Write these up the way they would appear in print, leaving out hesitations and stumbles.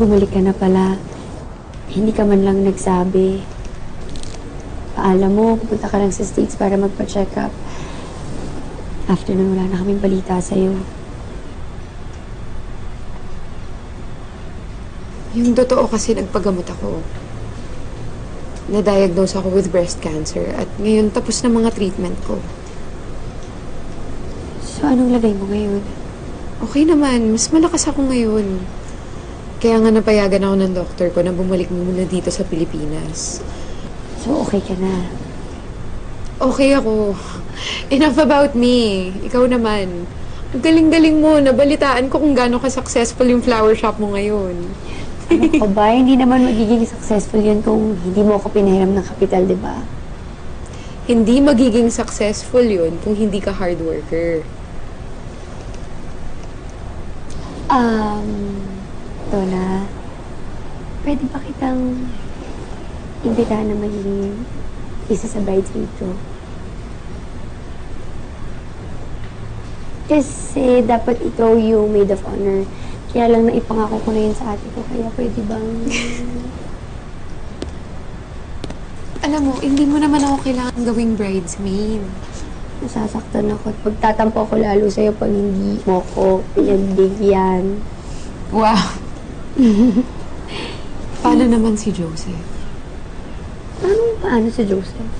Bumalik ka na pala. Hindi ka man lang nagsabi. Paalam mo, pupunta ka lang sa States para magpa-check up. After nun, wala na kaming balita sa'yo. Yung totoo kasi nagpagamot ako. Na-diagnose ako with breast cancer at ngayon tapos na mga treatment ko. So, anong lagay mo ngayon? Okay naman, mas malakas ako ngayon. Kaya nga napayagan ako ng doktor ko na bumalik muna dito sa Pilipinas. So, okay ka na? Okay ako. Enough about me. Ikaw naman. Ang galing-galing mo. Nabalitaan ko kung gaano ka-successful yung flower shop mo ngayon. Ano ka ba? Hindi naman magiging successful yun kung hindi mo ako pinahiram ng kapital, di ba? Hindi magiging successful yun kung hindi ka hard worker. Donna, pwede ba kitang imbitahan na magiging isa sa bridesmaid ko? Kasi dapat ikaw yung maid of honor. Kaya lang naipangako ko na yun sa ate ko. Kaya pwede bang... Alam mo, hindi mo naman ako kailangan gawing bridesmaid. Nasasaktan ako at pagtatampo ako lalo sa'yo pag hindi mo ko pinagbigyan. Wow! Paano naman si Joseph? Paano si Joseph?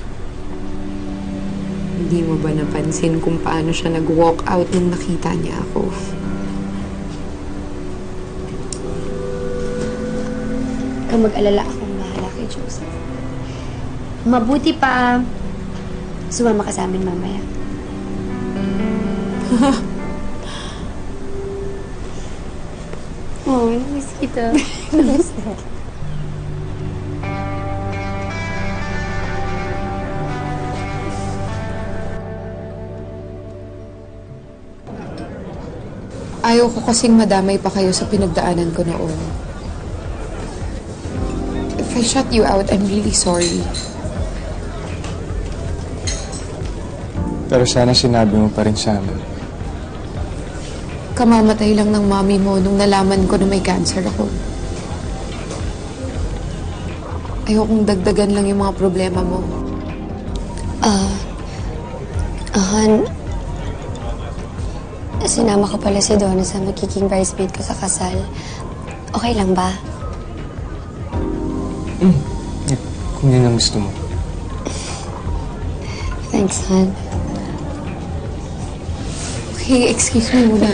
Hindi mo ba napansin kung paano siya nag-walk out nung nakita niya ako? Kung mag-alala akong bahala kay Joseph. Mabuti pa, sumama ka sa amin mamaya. Oh, namiss kita. Namiss na. Ayaw ko kasing madamay pa kayo sa pinagdaanan ko noon. If I shut you out, I'm really sorry. Pero sana sinabi mo pa rin sa amin. Kamamatay lang ng mami mo nung nalaman ko na may cancer ako. Ayokong dagdagan lang yung mga problema mo. Han, sinama ko pala si Donna sa magiging bridesmaid ko sa kasal. Okay lang ba? Kung yun ang gusto mo. Thanks, Han. Okay, excuse me muna.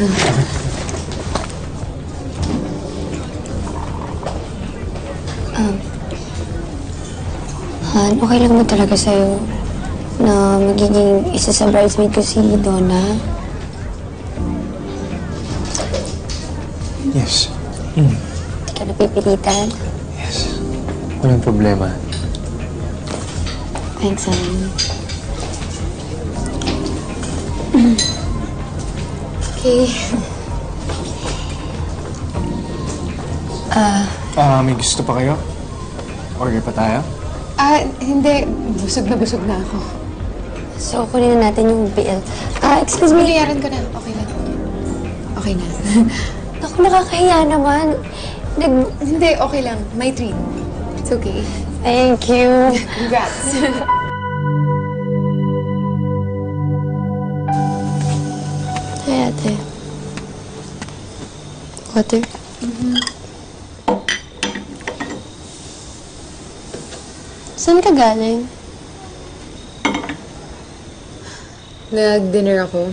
Han, okay lang ba talaga sa'yo na magiging isa sa bridesmaid ko si Donna? Yes. Hindi ka napipilitan? Yes. Walang problema. Thanks, Han. Okay. May gusto pa kayo? Order pa tayo? Hindi. Busog na ako. So, kunin na natin yung bill. Excuse me. Binayaran ko na. Okay na. Okay na. Ako, nakakahiya naman. Hindi, okay lang. My treat. It's okay. Thank you. Congrats. Hi, ate. Water? Saan ka galing? Nag-dinner ako.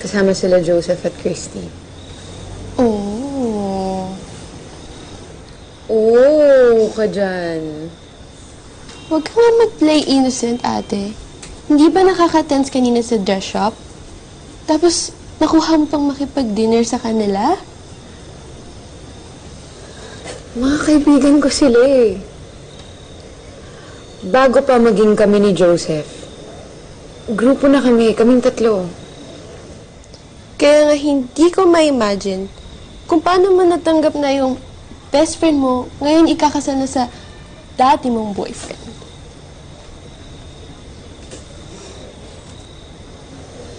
Kasama sila Joseph at Christy. Oh. Oh, ka dyan. Huwag ka nga mag-play innocent, ate. Hindi ba nakaka-tense kanina sa dress shop? Tapos, nakuha mo pang makipag-dinner sa kanila? Mga kaibigan ko sila eh. Bago pa maging kami ni Joseph, grupo na kami, kaming tatlo. Kaya nga hindi ko ma-imagine kung paano mo natanggap na yung best friend mo ngayon ikakasal na sa dati mong boyfriend.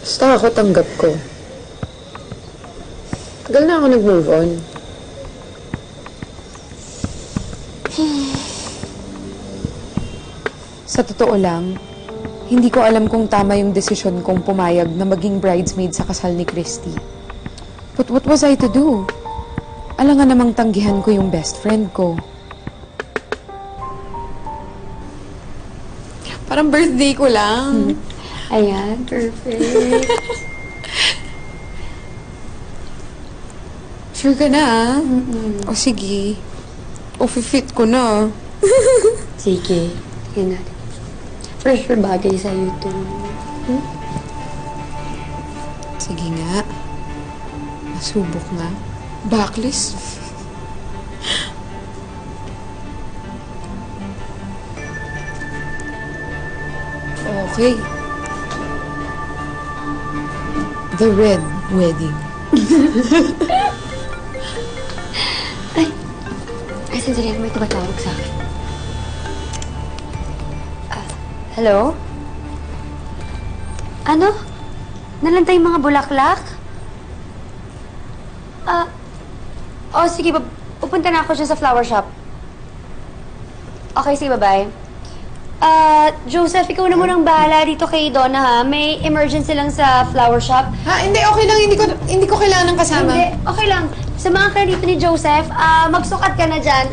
Basta ako tanggap ko. Tagal na ako nag-move on. Sa totoo lang, hindi ko alam kung tama yung desisyon kong pumayag na maging bridesmaid sa kasal ni Christy. But what was I to do? Alangan namang tanggihan ko yung best friend ko. Parang birthday ko lang. Ayan, perfect. Sure ka na, ah? O sige. O fit ko na. Sige, tingnan natin. For sure, bagay sa'yo to. Sige nga. Masubok nga. Backlist. Okay. The Red Wedding. Ay, sandali, may tumatawag sa akin. Hello? Ano? Nalantay yung mga bulaklak? Sige, pupunta na ako dyan sa flower shop. Okay, sige, bye-bye. Joseph, ikaw na munang bahala dito kay Donna, ha? May emergency lang sa flower shop. Hindi, okay lang. Hindi ko kailangan ng kasama. Hindi, okay lang. Samahan ka dito ni Joseph. Magsukat ka na dyan.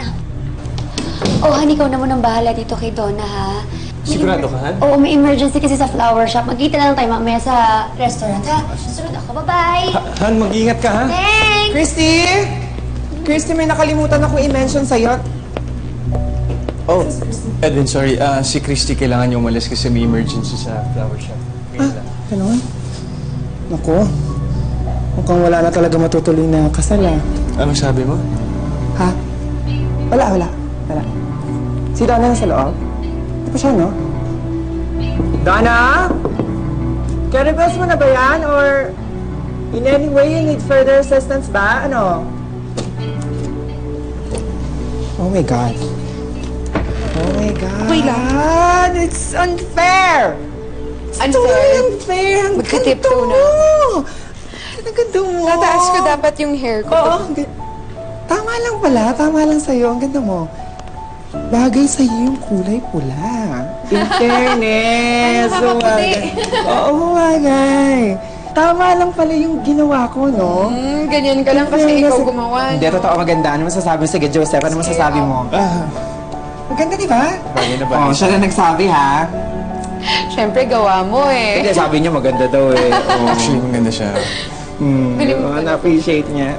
Oh, honey, ikaw na munang bahala dito kay Donna, ha? Sigurado ka, Han? Oo, may emergency kasi sa flower shop. Magkita na lang tayo mamaya sa restaurant, ha? Susunod ako. Bye-bye! Han, mag-ingat ka, ha? Thanks! Christy! Christy, may nakalimutan ako i-mention sa'yo. Oh, Edwin, sorry. Si Christy kailangan niya umalis kasi may emergency sa flower shop. Ngayon lang. Ganon? Naku, mukhang wala na talaga matutuloy na kasal, ah. Anong sabi mo? Ha? Wala. Si Donna nasa loob? Ito pa siya, no? Donna? Caribels mo na ba yan? Or in any way you need further assistance ba? Ano? Oh my God. Oh my God. Okay lang. It's unfair! It's Unfair? totally unfair! Ang Magka-tiptoe ganda na. mo! Ang ganda mo! Nataas ko dapat yung hair ko. Oo. Tama lang pala. Tama lang sa'yo. Ang ganda mo. Bagay sa'yo yung kulay pula. In fairness. Ay, nakakaputi. Oo, bagay. Tama lang pala yung ginawa ko, no? Ganyan ka lang kasi ikaw gumawa. Hindi, totoo maganda. Ano masasabi mo? Sige, Joseph, ano masasabi mo? Maganda, di ba? Bagay na bagay. Oo, siya na nagsabi, ha? Siyempre, gawa mo eh. Hindi, sabi niya maganda daw, eh. Oo. Actually, maganda siya. Na-appreciate niya.